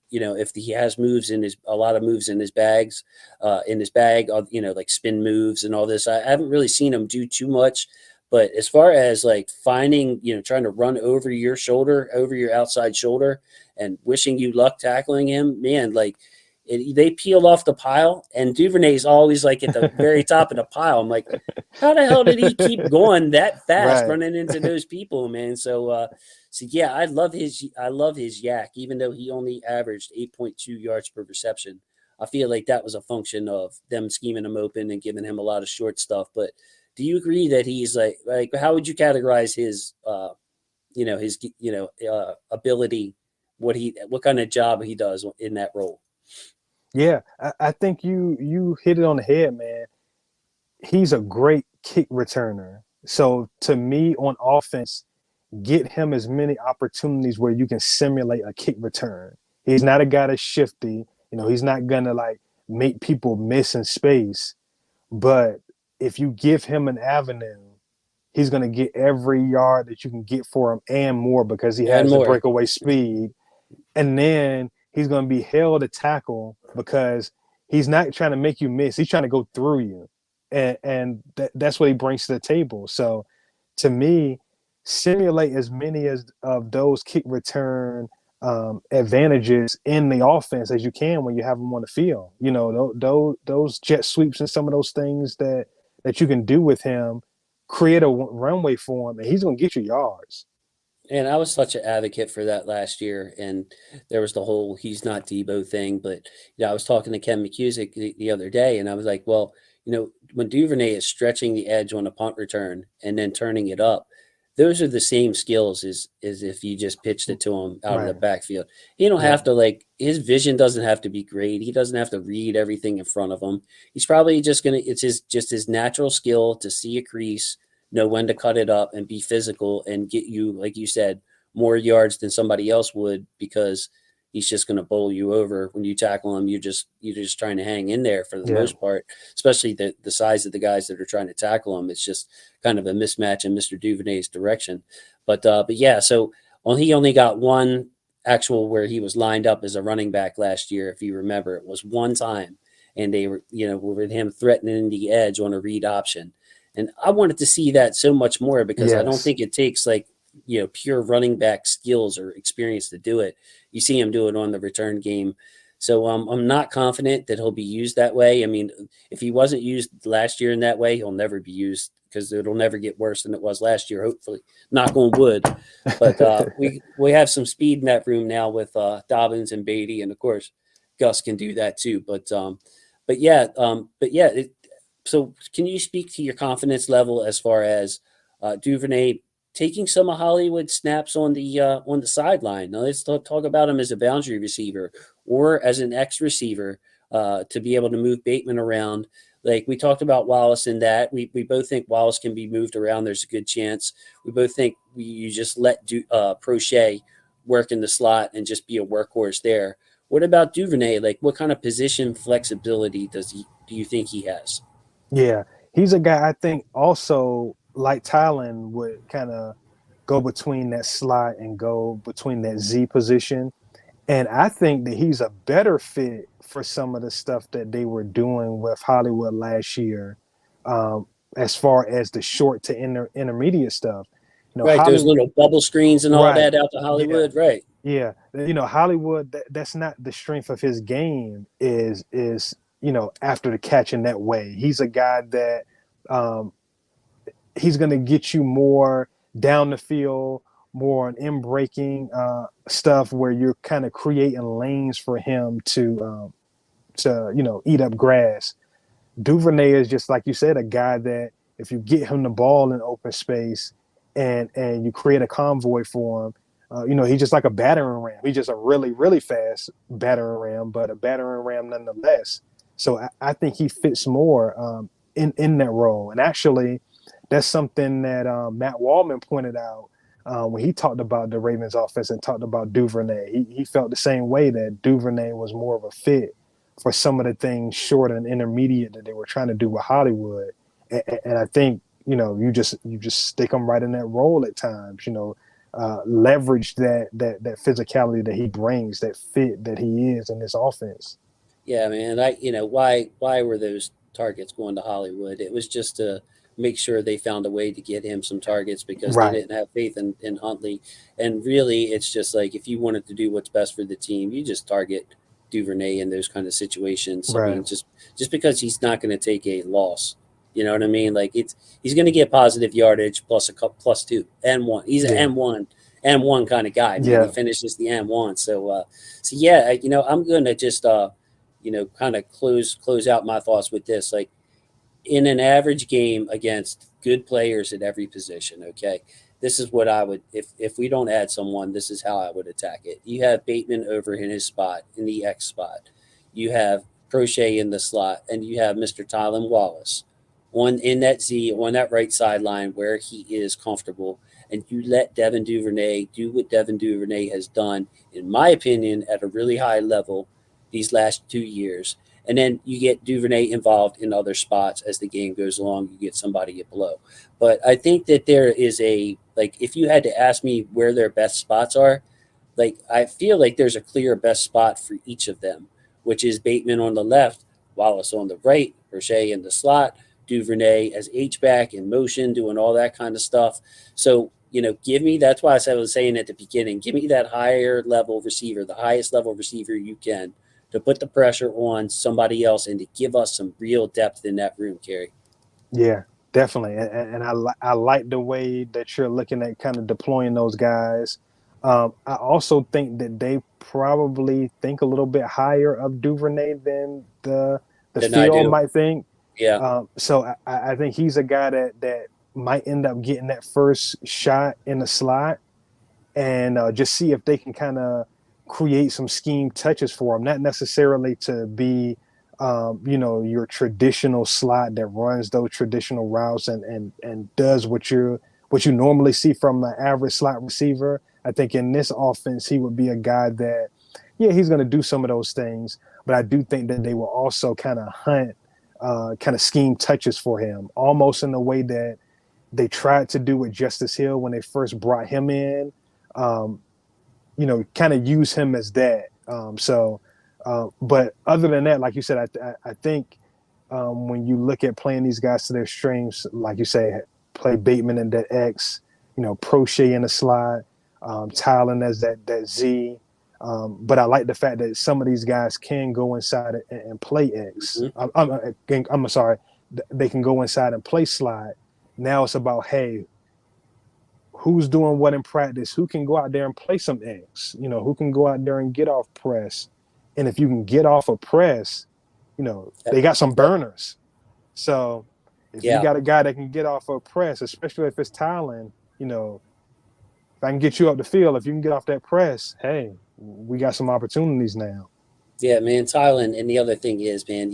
has moves a lot of moves in his bag, like spin moves and all this. I haven't really seen him do too much. But as far as like finding, trying to run over your shoulder, over your outside shoulder, and wishing you luck tackling him, man, like they peel off the pile, and Duvernay's always like at the very top of the pile. I'm like, how the hell did he keep going that fast, running into those people, man? So yeah, I love his yak, even though he only averaged 8.2 yards per reception. I feel like that was a function of them scheming him open and giving him a lot of short stuff. But do you agree that he's like how would you categorize his ability, what kind of job he does in that role? Yeah, I think you hit it on the head, man. He's a great kick returner. So to me, on offense, get him as many opportunities where you can simulate a kick return. He's not a guy that's shifty. He's not gonna like make people miss in space. But if you give him an avenue, he's gonna get every yard that you can get for him and more, because he has the breakaway speed. And then he's gonna be held to tackle because he's not trying to make you miss. He's trying to go through you. And that's what he brings to the table. So to me, simulate as many as of those kick return advantages in the offense as you can when you have them on the field. You know, those jet sweeps and some of those things that you can do with him, create a runway for him, and he's going to get you yards. And I was such an advocate for that last year. And there was the whole he's not Debo thing. But, I was talking to Ken McCusick the other day, and I was like, well, when Duvernay is stretching the edge on a punt return and then turning it up, those are the same skills as if you just pitched it to him out of the backfield. You don't have to, his vision doesn't have to be great. He doesn't have to read everything in front of him. He's probably just it's his natural skill to see a crease, know when to cut it up and be physical and get you, like you said, more yards than somebody else would, because he's just going to bowl you over when you tackle him. You're just trying to hang in there for the most part, especially the size of the guys that are trying to tackle him. It's just kind of a mismatch in Mr. Duvernay's direction. But yeah, so he only got one actual where he was lined up as a running back last year. If you remember, it was one time, and they were, with him threatening the edge on a read option. And I wanted to see that so much more, because I don't think it takes pure running back skills or experience to do it. You see him do it on the return game. So I'm not confident that he'll be used that way. I mean, if he wasn't used last year in that way, he'll never be used, because it'll never get worse than it was last year, hopefully. Knock on wood. But we have some speed in that room now with Dobbins and Beatty, and of course Gus can do that too. But yeah. So can you speak to your confidence level as far as Duvernay taking some of Hollywood snaps on the sideline? Now let's talk about him as a boundary receiver or as an X receiver to be able to move Bateman around. Like we talked about Wallace in that. We both think Wallace can be moved around. There's a good chance. We both think you just let Proche work in the slot and just be a workhorse there. What about Duvernay? Like, what kind of position flexibility do you think he has? Yeah, he's a guy I think also, like Tylan, would kind of go between that slot and go between that Z position. And I think that he's a better fit for some of the stuff that they were doing with Hollywood last year, as far as the short to intermediate stuff. Right, those little bubble screens and all that out to Hollywood, right? Yeah, Hollywood, that's not the strength of his game. Is after the catch in that way, he's a guy that he's going to get you more down the field, more on in breaking stuff where you're kind of creating lanes for him to eat up grass. Duvernay is just, like you said, a guy that if you get him the ball in open space and you create a convoy for him, he's just like a battering ram. He's just a really, really fast battering ram, but a battering ram nonetheless. So I think he fits more in that role. And actually, that's something that Matt Waldman pointed out when he talked about the Ravens offense and talked about Duvernay. He felt the same way, that Duvernay was more of a fit for some of the things short and intermediate that they were trying to do with Hollywood. And I think, you just stick him right in that role at times, leverage that physicality that he brings, that fit that he is in this offense. Yeah, man. Why were those targets going to Hollywood? It was just to make sure they found a way to get him some targets, because they didn't have faith in Huntley. And really, it's just like, if you wanted to do what's best for the team, you just target Duvernay in those kind of situations. Right. I mean, just because he's not going to take a loss. You know what I mean? Like, he's going to get positive yardage plus +2 and 1. He's an M1 kind of guy. Man. He finishes the M1. So yeah, I'm going to just kind of close out my thoughts with this. Like, in an average game against good players at every position, okay, this is what I would, if we don't add someone, this is how I would attack it. You have Bateman over in his spot, in the X spot. You have Proche in the slot, and you have Mr. Tylan Wallace in that Z, on that right sideline where he is comfortable. And you let Devin Duvernay do what Devin Duvernay has done, in my opinion, at a really high level these last 2 years. And then you get Duvernay involved in other spots as the game goes along. You get somebody at below. But I think that there is if you had to ask me where their best spots are, I feel like there's a clear best spot for each of them, which is Bateman on the left, Wallace on the right, Proche in the slot, Duvernay as H-back in motion, doing all that kind of stuff. So give me, that's why I was saying at the beginning, give me that higher level receiver, the highest level receiver you can, to put the pressure on somebody else and to give us some real depth in that room, Carey. Yeah, definitely. And I like the way that you're looking at kind of deploying those guys. I also think that they probably think a little bit higher of Duvernay than the Than I field do. might think. Yeah. So I think he's a guy that might end up getting that first shot in the slot, and just see if they can kind of create some scheme touches for him, not necessarily to be your traditional slot that runs those traditional routes and does what you normally see from an average slot receiver. I think in this offense, he would be a guy that, yeah, he's going to do some of those things, but I do think that they will also kind of hunt, kind of scheme touches for him, almost in the way that they tried to do with Justice Hill when they first brought him in. Kind of use him as that. But other than that, like you said, I think when you look at playing these guys to their strengths, like you say, play Bateman in that X, Proche in the slot, Tylan as that Z. But I like the fact that some of these guys can go inside and play X. Mm-hmm. I'm sorry, they can go inside and play slot. Now it's about, hey, who's doing what in practice? Who can go out there and play some X? Who can go out there and get off press? And if you can get off a press, they got some burners. So if you got a guy that can get off a press, especially if it's Tylan, if I can get you up the field, if you can get off that press, hey, we got some opportunities now. Yeah, man, Tylan. And the other thing is, man,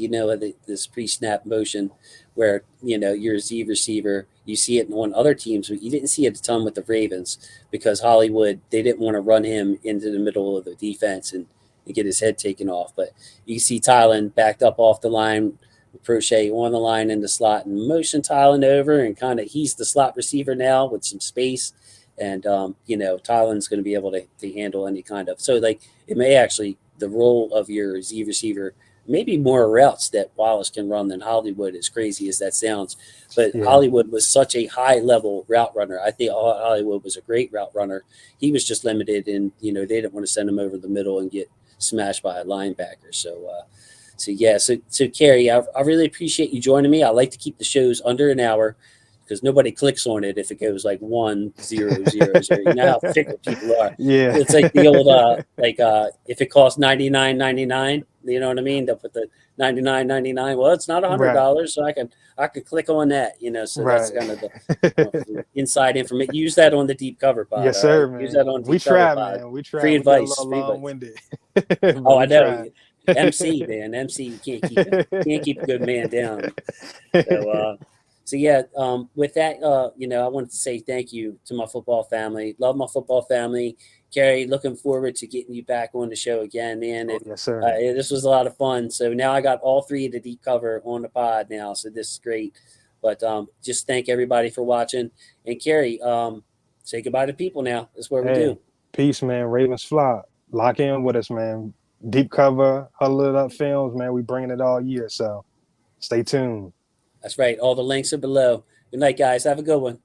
this pre-snap motion where, you're a Z receiver, you see it on other teams, but you didn't see it a ton with the Ravens because Hollywood, they didn't want to run him into the middle of the defense and get his head taken off. But you see Tylan backed up off the line, Proche on the line in the slot, and motion Tylan over, and kind of he's the slot receiver now with some space. And, Tylan's going to be able to handle any kind of – so, like, it may actually – the role of your Z receiver, maybe more routes that Wallace can run than Hollywood, as crazy as that sounds. But Hollywood was such a high level route runner. I think Hollywood was a great route runner. He was just limited in, they didn't want to send him over the middle and get smashed by a linebacker. So Carey, I really appreciate you joining me. I like to keep the shows under an hour, because nobody clicks on it if it goes like 1, 0, 0, 0. You know how fickle people are. Yeah. It's like the old if it costs $99.99, you know what I mean? They'll put the $99.99. Well, it's not $100, so I can click on that, So that's kind of the inside information. Use that on the Deep Cover Pod. Yes, sir, right? man. Use that on We Deep Cover try, Pod. man. We try. Free advice. Long-winded. Oh, I know. MC, man. MC, you can't keep a good man down. So, with that, I wanted to say thank you to my football family. Love my football family. Carey, looking forward to getting you back on the show again, man. Yes, sir. This was a lot of fun. So now I got all three of the Deep Cover on the pod now, so this is great. But just thank everybody for watching. And Carey, say goodbye to people now. That's what we do. Peace, man. Ravens flock. Lock in with us, man. Deep Cover, Huddle It Up Films, man. We bringing it all year, so stay tuned. That's right. All the links are below. Good night, guys. Have a good one.